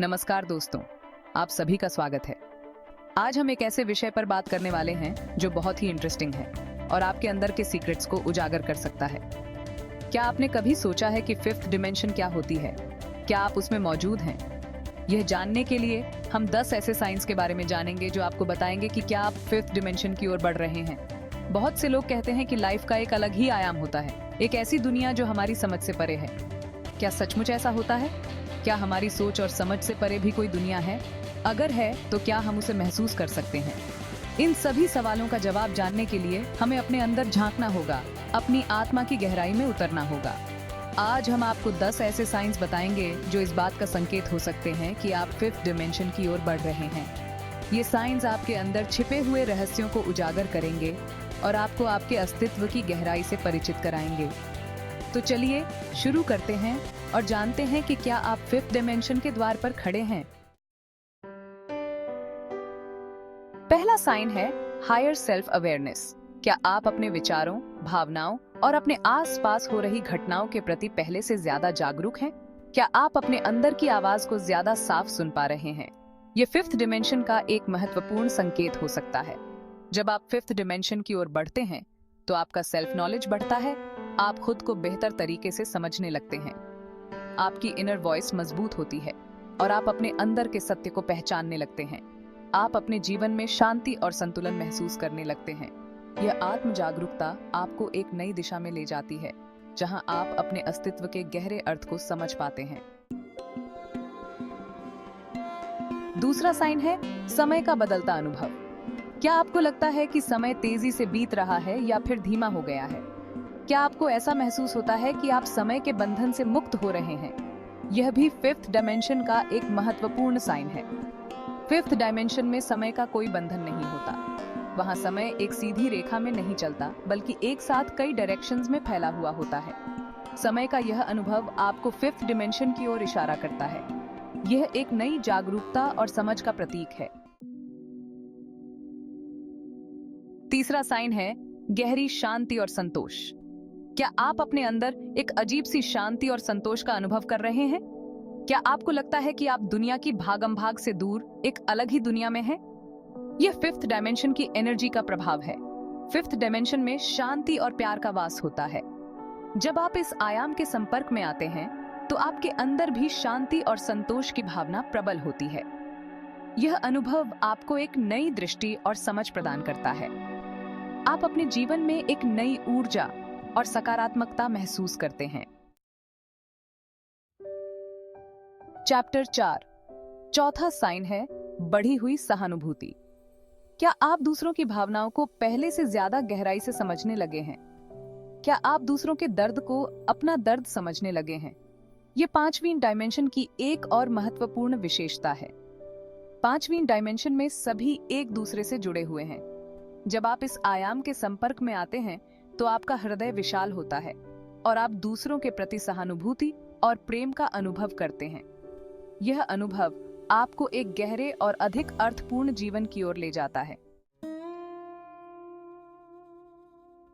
नमस्कार दोस्तों, आप सभी का स्वागत है। आज हम एक ऐसे विषय पर बात करने वाले हैं जो बहुत ही इंटरेस्टिंग है और आपके अंदर के सीक्रेट्स को उजागर कर सकता है। क्या आपने कभी सोचा है कि फिफ्थ डिमेंशन क्या होती है? क्या आप उसमें मौजूद हैं? यह जानने के लिए हम 10 ऐसे साइंस के बारे में जानेंगे जो आपको बताएंगे कि क्या आप फिफ्थ डिमेंशन की ओर बढ़ रहे हैं। बहुत से लोग कहते हैं कि लाइफ का एक अलग ही आयाम होता है, एक ऐसी दुनिया जो हमारी समझ से परे है। क्या सचमुच ऐसा होता है? क्या हमारी सोच और समझ से परे भी कोई दुनिया है? अगर है तो क्या हम उसे महसूस कर सकते हैं? इन सभी सवालों का जवाब जानने के लिए हमें अपने अंदर झांकना होगा, अपनी आत्मा की गहराई में उतरना होगा। आज हम आपको 10 ऐसे साइंस बताएंगे जो इस बात का संकेत हो सकते हैं कि आप फिफ्थ डिमेंशन की ओर बढ़ रहे हैं। ये साइंस आपके अंदर छिपे हुए रहस्यों को उजागर करेंगे और आपको आपके अस्तित्व की गहराई से परिचित कराएंगे। तो चलिए शुरू करते हैं और जानते हैं कि क्या आप फिफ्थ डिमेंशन के द्वार पर खड़े हैं। पहला साइन है हायर सेल्फ अवेयरनेस। क्या आप अपने विचारों, भावनाओं और अपने आसपास हो रही घटनाओं के प्रति पहले से ज्यादा जागरूक हैं? क्या आप अपने अंदर की आवाज को ज्यादा साफ सुन पा रहे हैं? ये फिफ्थ डिमेंशन का एक महत्वपूर्ण संकेत हो सकता है। जब आप फिफ्थ डिमेंशन की ओर बढ़ते हैं तो आपका सेल्फ नॉलेज बढ़ता है। आप खुद को बेहतर तरीके से समझने लगते हैं। आपकी इनर वॉइस मजबूत होती है और आप अपने अंदर के सत्य को पहचानने लगते हैं। आप अपने जीवन में शांति और संतुलन महसूस करने लगते हैं। यह आत्म जागरूकता आपको एक नई दिशा में ले जाती है, जहां आप अपने अस्तित्व के गहरे अर्थ को समझ पाते हैं। दूसरा साइन है समय का बदलता अनुभव। क्या आपको लगता है कि समय तेजी से बीत रहा है या फिर धीमा हो गया है? क्या आपको ऐसा महसूस होता है कि आप समय के बंधन से मुक्त हो रहे हैं? यह भी फिफ्थ डायमेंशन का एक महत्वपूर्ण साइन है। फिफ्थ डायमेंशन में समय का कोई बंधन नहीं होता। वहां समय एक सीधी रेखा में नहीं चलता, बल्कि एक साथ कई डायरेक्शंस में फैला हुआ होता है। समय का यह अनुभव आपको फिफ्थ डिमेंशन की ओर इशारा करता है। यह एक नई जागरूकता और समझ का प्रतीक है। तीसरा साइन है गहरी शांति और संतोष। क्या आप अपने अंदर एक अजीब सी शांति और संतोष का अनुभव कर रहे हैं? क्या आपको लगता है कि आप दुनिया की भागम भाग से दूर एक अलग ही दुनिया में हैं? यह फिफ्थ डायमेंशन की एनर्जी का प्रभाव है। फिफ्थ डायमेंशन में शांति और प्यार का वास होता है। जब आप इस आयाम के संपर्क में आते हैं तो आपके अंदर भी शांति और संतोष की भावना प्रबल होती है। यह अनुभव आपको एक नई दृष्टि और समझ प्रदान करता है। आप अपने जीवन में एक नई ऊर्जा और सकारात्मकता महसूस करते हैं। चैप्टर 4 चौथा साइन है बढ़ी हुई सहानुभूति। क्या आप दूसरों की भावनाओं को पहले से ज्यादा गहराई से समझने लगे हैं? क्या आप दूसरों के दर्द को अपना दर्द समझने लगे हैं? यह पांचवीं डायमेंशन की एक और महत्वपूर्ण विशेषता है। पांचवीं डायमेंशन में सभी एक दूसरे से जुड़े हुए हैं। जब आप इस आयाम के संपर्क में आते हैं तो आपका हृदय विशाल होता है और आप दूसरों के प्रति सहानुभूति और प्रेम का अनुभव करते हैं। यह अनुभव आपको एक गहरे और अधिक अर्थपूर्ण जीवन की ओर ले जाता है।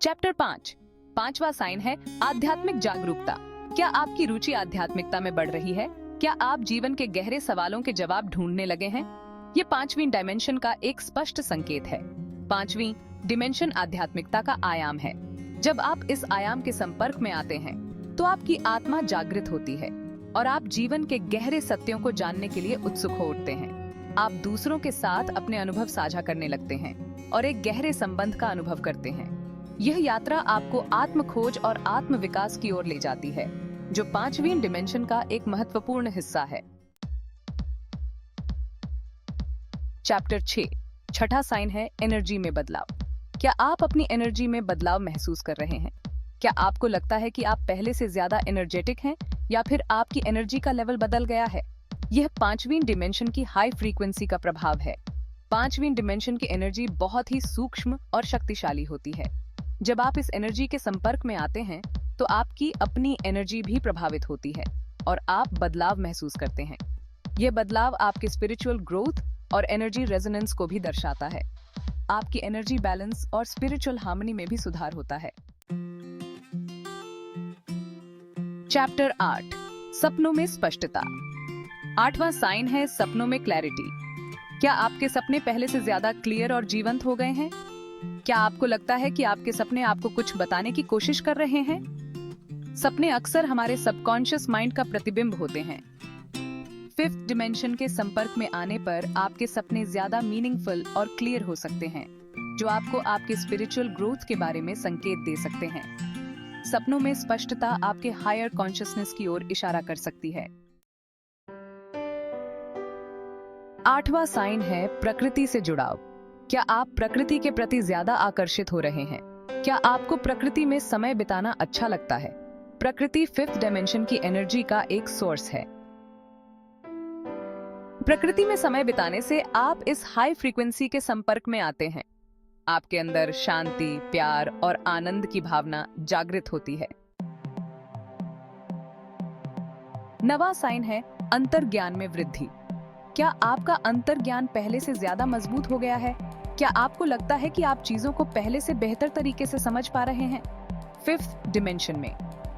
चैप्टर 5 पांचवा साइन है आध्यात्मिक जागरूकता। क्या आपकी रुचि आध्यात्मिकता में बढ़ रही है? क्या आप जीवन के गहरे सवालों के जवाब ढूंढने लगे हैं? यह पांचवीं डायमेंशन का एक स्पष्ट संकेत है। पांचवीं डिमेंशन आध्यात्मिकता का आयाम है। जब आप इस आयाम के संपर्क में आते हैं तो आपकी आत्मा जागृत होती है और आप जीवन के गहरे सत्यों को जानने के लिए उत्सुक हो उठते हैं। आप दूसरों के साथ अपने अनुभव साझा करने लगते हैं और एक गहरे संबंध का अनुभव करते हैं। यह यात्रा आपको आत्म खोज और आत्म विकास की ओर ले जाती है, जो पांचवीं डिमेंशन का एक महत्वपूर्ण हिस्सा है। चैप्टर 6 छठा साइन है एनर्जी में बदलाव। क्या आप अपनी एनर्जी में बदलाव महसूस कर रहे हैं? क्या आपको लगता है कि आप पहले से ज्यादा एनर्जेटिक हैं या फिर आपकी एनर्जी का लेवल बदल गया है? यह पांचवीं डिमेंशन की हाई फ्रीक्वेंसी का प्रभाव है। पांचवीं डिमेंशन की एनर्जी बहुत ही सूक्ष्म और शक्तिशाली होती है। जब आप इस एनर्जी के संपर्क में आते हैं तो आपकी अपनी एनर्जी भी प्रभावित होती है और आप बदलाव महसूस करते हैं। यह बदलाव आपके स्पिरिचुअल ग्रोथ और एनर्जी रेजोनेंस को भी दर्शाता है। आपकी एनर्जी बैलेंस और स्पिरिचुअल हार्मनी में भी सुधार होता है। चैप्टर 8 सपनों में स्पष्टता। 8वां साइन है सपनों में क्लैरिटी। क्या आपके सपने पहले से ज्यादा क्लियर और जीवंत हो गए हैं? क्या आपको लगता है कि आपके सपने आपको कुछ बताने की कोशिश कर रहे हैं? सपने अक्सर हमारे सबकॉन्शियस माइंड का प्रतिबिंब होते हैं। फिफ्थ डिमेंशन के संपर्क में आने पर आपके सपने ज्यादा मीनिंगफुल और क्लियर हो सकते हैं, जो आपको आपके स्पिरिचुअल ग्रोथ के बारे में संकेत दे सकते हैं। सपनों में स्पष्टता आपके हायर कॉन्शियसनेस की ओर इशारा कर सकती है। 8वां साइन है प्रकृति से जुड़ाव। क्या आप प्रकृति के प्रति ज्यादा आकर्षित हो रहे हैं? क्या आपको प्रकृति में समय बिताना अच्छा लगता है? प्रकृति फिफ्थ डायमेंशन की एनर्जी का एक सोर्स है। प्रकृति में समय बिताने से आप इस हाई फ्रीक्वेंसी के संपर्क में आते हैं। आपके अंदर शांति, प्यार और आनंद की भावना जागृत होती है। 9वां साइन है अंतर्ज्ञान में वृद्धि। क्या आपका अंतर्ज्ञान पहले से ज्यादा मजबूत हो गया है? क्या आपको लगता है कि आप चीजों को पहले से बेहतर तरीके से समझ पा रहे हैं? फिफ्थ डिमेंशन में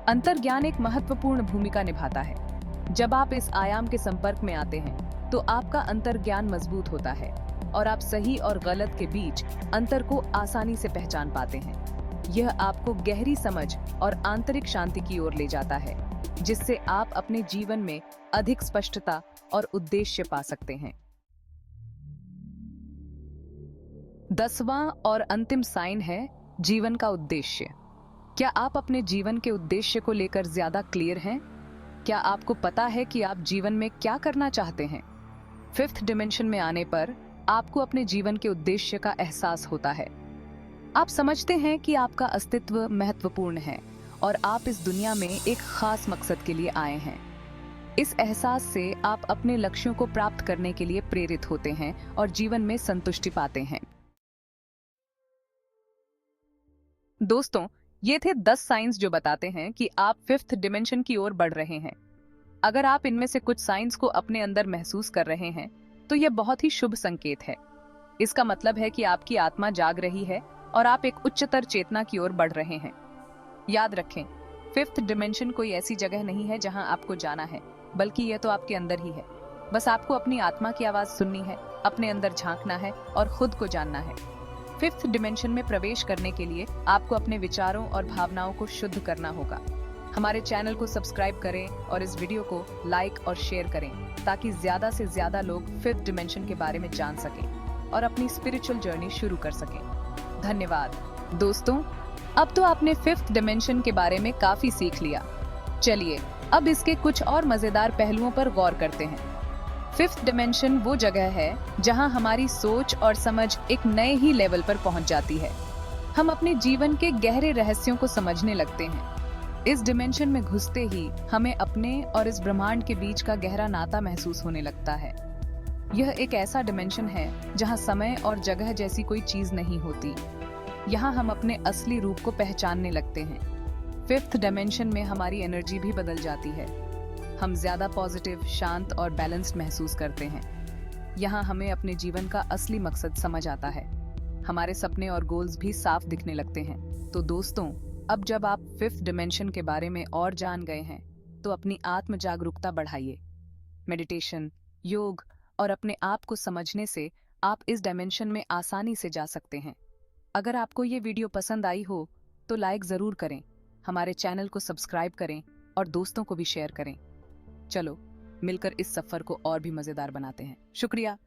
अंतर्ज्ञान एक महत्वपूर्ण भूमिका निभाता है। जब आप इस आयाम के संपर्क में आते हैं, तो आपका अंतर्ज्ञान मजबूत होता है और आप सही और गलत के बीच अंतर को आसानी से पहचान पाते हैं। यह आपको गहरी समझ और आंतरिक शांति की ओर ले जाता है, जिससे आप अपने जीवन में अधिक स्पष्टता और उद्देश्य पा सकते हैं। 10वां और अंतिम साइन है जीवन का उद्देश्य। क्या आप अपने जीवन के उद्देश्य को लेकर ज्यादा क्लियर हैं? क्या आपको पता है कि आप जीवन में क्या करना चाहते हैं? फिफ्थ डिमेंशन में आने पर आपको अपने जीवन के उद्देश्य का एहसास होता है। आप समझते हैं कि आपका अस्तित्व महत्वपूर्ण है और आप इस दुनिया में एक खास मकसद के लिए आए हैं। इस एहसास से आप अपने लक्ष्यों को प्राप्त करने के लिए प्रेरित होते हैं और जीवन में संतुष्टि पाते हैं। दोस्तों, ये थे 10 साइंस जो बताते हैं कि आप फिफ्थ डिमेंशन की ओर बढ़ रहे हैं। अगर आप इनमें से कुछ साइंस को अपने अंदर महसूस कर रहे हैं, तो यह बहुत ही शुभ संकेत है। इसका मतलब है कि आपकी आत्मा जाग रही है और आप एक उच्चतर चेतना की ओर बढ़ रहे हैं। याद रखें, फिफ्थ डिमेंशन कोई ऐसी जगह नहीं है जहां आपको जाना है, बल्कि यह तो आपके अंदर ही है। बस आपको अपनी आत्मा की आवाज सुननी है, अपने अंदर झांकना है और खुद को जानना है। फिफ्थ डिमेंशन में प्रवेश करने के लिए आपको अपने विचारों और भावनाओं को शुद्ध करना होगा। हमारे चैनल को सब्सक्राइब करें और इस वीडियो को लाइक और शेयर करें, ताकि ज्यादा से ज्यादा लोग फिफ्थ डिमेंशन के बारे में जान सकें और अपनी स्पिरिचुअल जर्नी शुरू कर सकें। धन्यवाद दोस्तों, अब तो आपने फिफ्थ डिमेंशन के बारे में काफी सीख लिया। चलिए अब इसके कुछ और मजेदार पहलुओं पर गौर करते हैं। फिफ्थ डिमेंशन वो जगह है जहां हमारी सोच और समझ एक नए ही लेवल पर पहुंच जाती है। हम अपने जीवन के गहरे रहस्यों को समझने लगते हैं। इस डिमेंशन में घुसते ही हमें अपने और इस ब्रह्मांड के बीच का गहरा नाता महसूस होने लगता है। यह एक ऐसा डिमेंशन है जहां समय और जगह जैसी कोई चीज नहीं होती। यहाँ हम अपने असली रूप को पहचानने लगते हैं। फिफ्थ डिमेंशन में हमारी एनर्जी भी बदल जाती है। हम ज्यादा पॉजिटिव, शांत और बैलेंस्ड महसूस करते हैं। यहाँ हमें अपने जीवन का असली मकसद समझ आता है। हमारे सपने और गोल्स भी साफ दिखने लगते हैं। तो दोस्तों, अब जब आप फिफ्थ डिमेंशन के बारे में और जान गए हैं, तो अपनी आत्म जागरूकता बढ़ाइए। मेडिटेशन, योग और अपने आप को समझने से आप इस डायमेंशन में आसानी से जा सकते हैं। अगर आपको ये वीडियो पसंद आई हो तो लाइक जरूर करें, हमारे चैनल को सब्सक्राइब करें और दोस्तों को भी शेयर करें। चलो मिलकर इस सफर को और भी मजेदार बनाते हैं। शुक्रिया।